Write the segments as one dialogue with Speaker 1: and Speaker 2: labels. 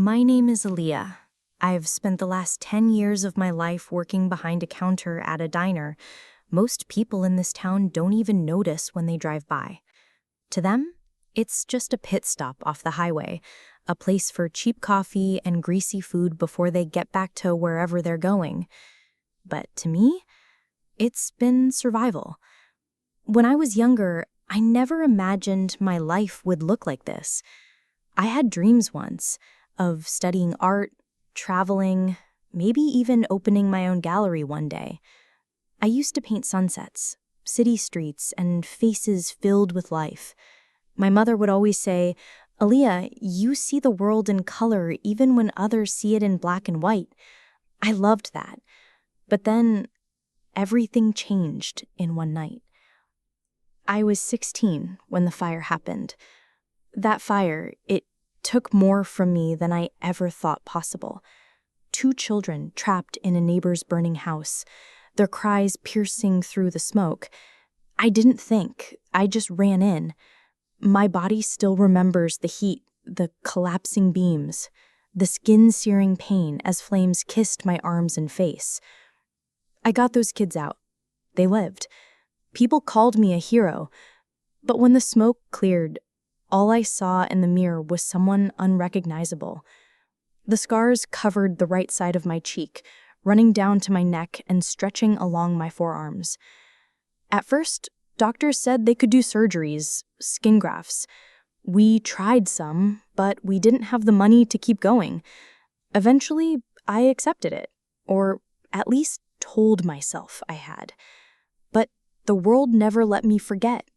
Speaker 1: My name is Aaliyah. I've spent the last 10 years of my life working behind a counter at a diner. Most people in this town don't even notice when they drive by. To them, it's just a pit stop off the highway, a place for cheap coffee and greasy food before they get back to wherever they're going. But to me, it's been survival. When I was younger, I never imagined my life would look like this. I had dreams once of studying art, traveling, maybe even opening my own gallery one day. I used to paint sunsets, city streets, and faces filled with life. My mother would always say, "Aaliyah, you see the world in color even when others see it in black and white." I loved that. But then everything changed in one night. I was 16 when the fire happened. That fire, it took more from me than I ever thought possible. 2 children trapped in a neighbor's burning house, their cries piercing through the smoke. I didn't think, I just ran in. My body still remembers the heat, the collapsing beams, the skin-searing pain as flames kissed my arms and face. I got those kids out. They lived. People called me a hero. But when the smoke cleared, all I saw in the mirror was someone unrecognizable. The scars covered the right side of my cheek, running down to my neck and stretching along my forearms. At first, doctors said they could do surgeries, skin grafts. We tried some, but we didn't have the money to keep going. Eventually, I accepted it, or at least told myself I had. But the world never let me forget.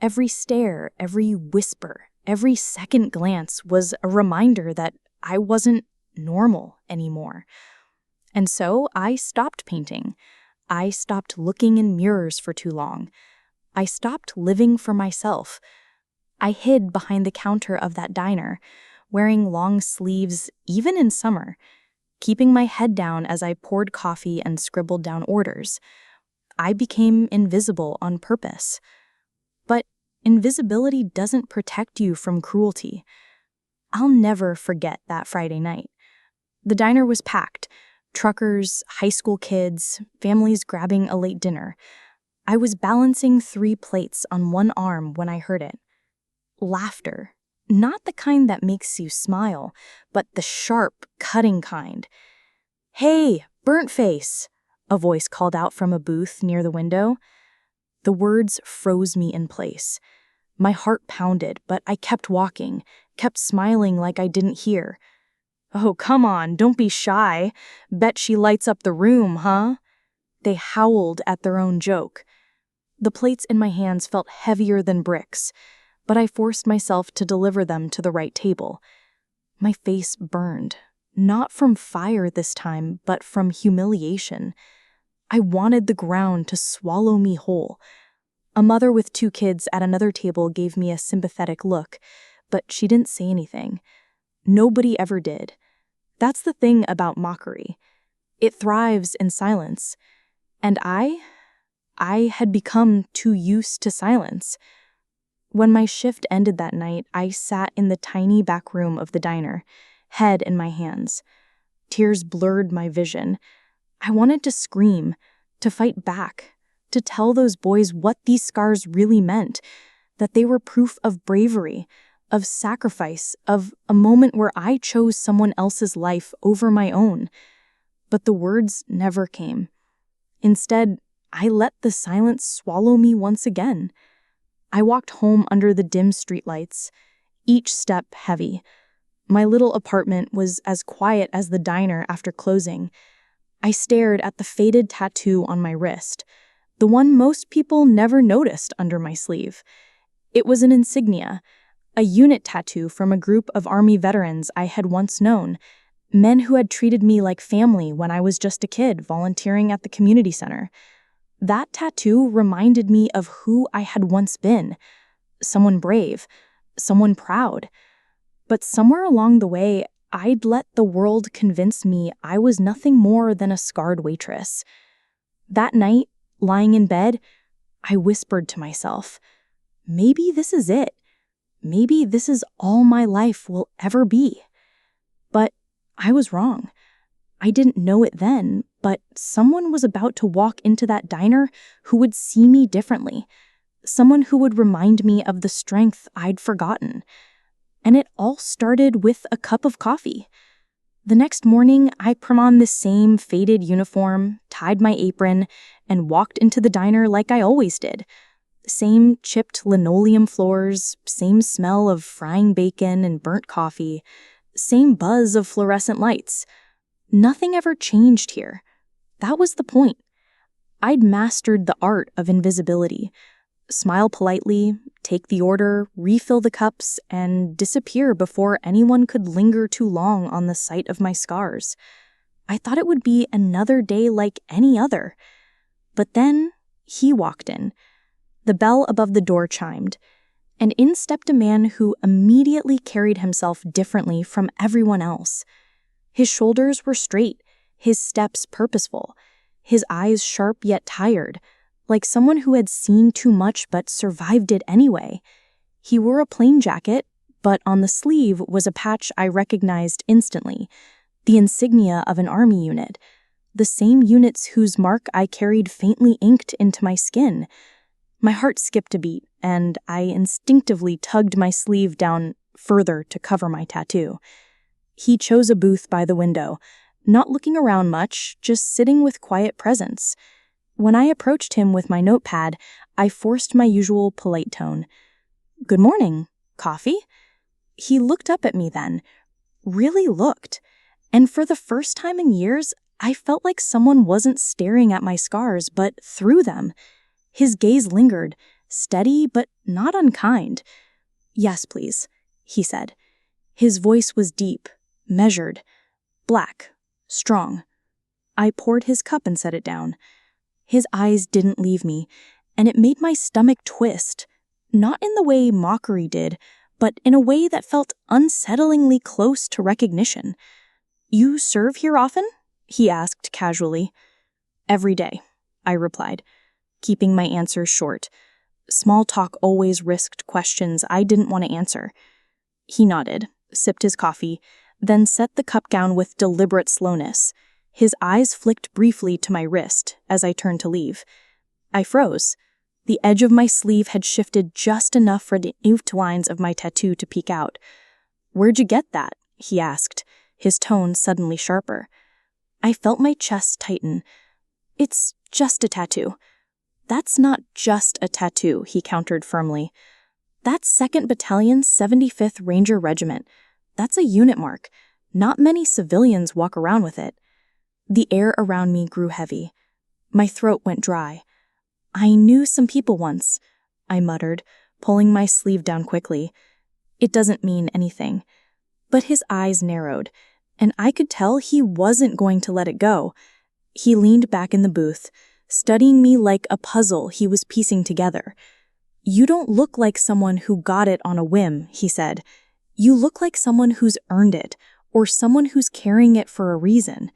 Speaker 1: Every stare, every whisper, every second glance was a reminder that I wasn't normal anymore. And so I stopped painting. I stopped looking in mirrors for too long. I stopped living for myself. I hid behind the counter of that diner, wearing long sleeves even in summer, keeping my head down as I poured coffee and scribbled down orders. I became invisible on purpose. But invisibility doesn't protect you from cruelty. I'll never forget that Friday night. The diner was packed. Truckers, high school kids, families grabbing a late dinner. I was balancing 3 plates on one arm when I heard it. Laughter. Not the kind that makes you smile, but the sharp, cutting kind. "Hey, burnt face!" a voice called out from a booth near the window. The words froze me in place. My heart pounded, but I kept walking, kept smiling like I didn't hear. "Oh, come on, don't be shy. Bet she lights up the room, huh?" They howled at their own joke. The plates in my hands felt heavier than bricks, but I forced myself to deliver them to the right table. My face burned, not from fire this time, but from humiliation. I wanted the ground to swallow me whole. A mother with 2 kids at another table gave me a sympathetic look, but she didn't say anything. Nobody ever did. That's the thing about mockery. It thrives in silence. And I had become too used to silence. When my shift ended that night, I sat in the tiny back room of the diner, head in my hands. Tears blurred my vision. I wanted to scream, to fight back, to tell those boys what these scars really meant, that they were proof of bravery, of sacrifice, of a moment where I chose someone else's life over my own. But the words never came. Instead, I let the silence swallow me once again. I walked home under the dim streetlights, each step heavy. My little apartment was as quiet as the diner after closing. I stared at the faded tattoo on my wrist, the one most people never noticed under my sleeve. It was an insignia, a unit tattoo from a group of Army veterans I had once known, men who had treated me like family when I was just a kid volunteering at the community center. That tattoo reminded me of who I had once been, someone brave, someone proud. But somewhere along the way, I'd let the world convince me I was nothing more than a scarred waitress. That night, lying in bed, I whispered to myself, maybe this is it. Maybe this is all my life will ever be. But I was wrong. I didn't know it then, but someone was about to walk into that diner who would see me differently. Someone who would remind me of the strength I'd forgotten. And it all started with a cup of coffee. The next morning, I put on the same faded uniform, tied my apron, and walked into the diner like I always did. Same chipped linoleum floors, same smell of frying bacon and burnt coffee, same buzz of fluorescent lights. Nothing ever changed here. That was the point. I'd mastered the art of invisibility. Smile politely, take the order, refill the cups, and disappear before anyone could linger too long on the sight of my scars. I thought it would be another day like any other. But then, he walked in. The bell above the door chimed, and in stepped a man who immediately carried himself differently from everyone else. His shoulders were straight, his steps purposeful, his eyes sharp yet tired, like someone who had seen too much but survived it anyway. He wore a plain jacket, but on the sleeve was a patch I recognized instantly, the insignia of an army unit, the same units whose mark I carried faintly inked into my skin. My heart skipped a beat, and I instinctively tugged my sleeve down further to cover my tattoo. He chose a booth by the window, not looking around much, just sitting with quiet presence. When I approached him with my notepad, I forced my usual polite tone. "Good morning. Coffee?" He looked up at me then, really looked, and for the first time in years, I felt like someone wasn't staring at my scars, but through them. His gaze lingered, steady but not unkind. "Yes, please," he said. His voice was deep, measured, black, strong. I poured his cup and set it down. His eyes didn't leave me, and it made my stomach twist, not in the way mockery did, but in a way that felt unsettlingly close to recognition. "You serve here often?" he asked casually. "Every day," I replied, keeping my answers short. Small talk always risked questions I didn't want to answer. He nodded, sipped his coffee, then set the cup down with deliberate slowness. His eyes flicked briefly to my wrist as I turned to leave. I froze. The edge of my sleeve had shifted just enough for the outlines of my tattoo to peek out. "Where'd you get that?" he asked, his tone suddenly sharper. I felt my chest tighten. "It's just a tattoo." "That's not just a tattoo," he countered firmly. "That's 2nd Battalion, 75th Ranger Regiment. That's a unit mark. Not many civilians walk around with it." The air around me grew heavy. My throat went dry. "I knew some people once," I muttered, pulling my sleeve down quickly. "It doesn't mean anything." But his eyes narrowed, and I could tell he wasn't going to let it go. He leaned back in the booth, studying me like a puzzle he was piecing together. "You don't look like someone who got it on a whim," he said. "You look like someone who's earned it, or someone who's carrying it for a reason."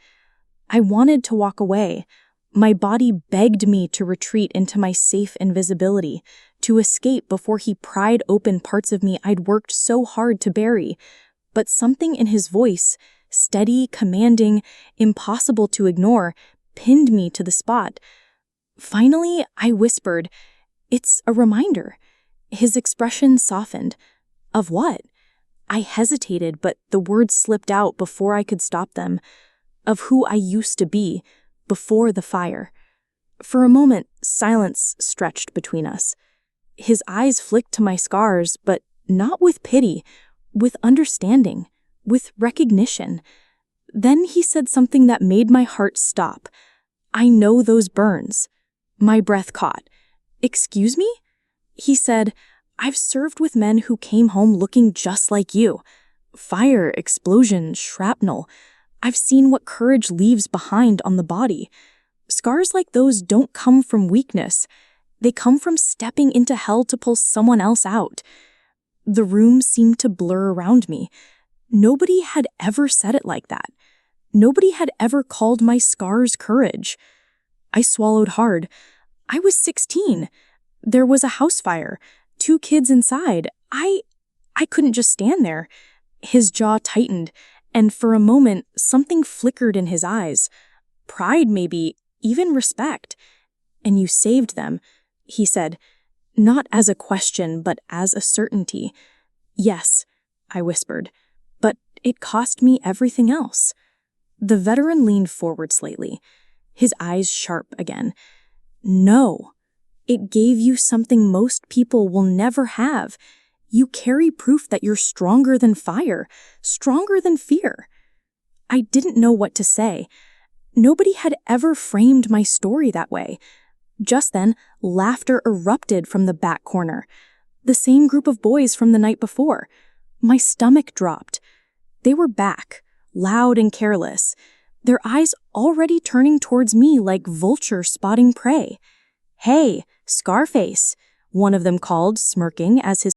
Speaker 1: I wanted to walk away. My body begged me to retreat into my safe invisibility, to escape before he pried open parts of me I'd worked so hard to bury. But something in his voice, steady, commanding, impossible to ignore, pinned me to the spot. Finally, I whispered, "It's a reminder." His expression softened. "Of what?" I hesitated, but the words slipped out before I could stop them. "Of who I used to be, before the fire." For a moment, silence stretched between us. His eyes flicked to my scars, but not with pity, with understanding, with recognition. Then he said something that made my heart stop. "I know those burns." My breath caught. "Excuse me?" He said, "I've served with men who came home looking just like you. Fire, explosion, shrapnel. I've seen what courage leaves behind on the body. Scars like those don't come from weakness. They come from stepping into hell to pull someone else out." The room seemed to blur around me. Nobody had ever said it like that. Nobody had ever called my scars courage. I swallowed hard. I was 16. There was a house fire. 2 kids inside. I couldn't just stand there. His jaw tightened,
Speaker 2: And for a moment, something flickered in his eyes. Pride, maybe, even respect. "And you saved them," he said, not as a question, but as a certainty. "Yes," I whispered, "but it cost me everything else." The veteran leaned forward slightly, his eyes sharp again. "No. It gave you something most people will never have. You carry proof that you're stronger than fire, stronger than fear." I didn't know what to say. Nobody had ever framed my story that way. Just then, laughter erupted from the back corner. The same group of boys from the night before. My stomach dropped. They were back, loud and careless, their eyes already turning towards me like vultures spotting prey. "Hey, Scarface," one of them called, smirking as his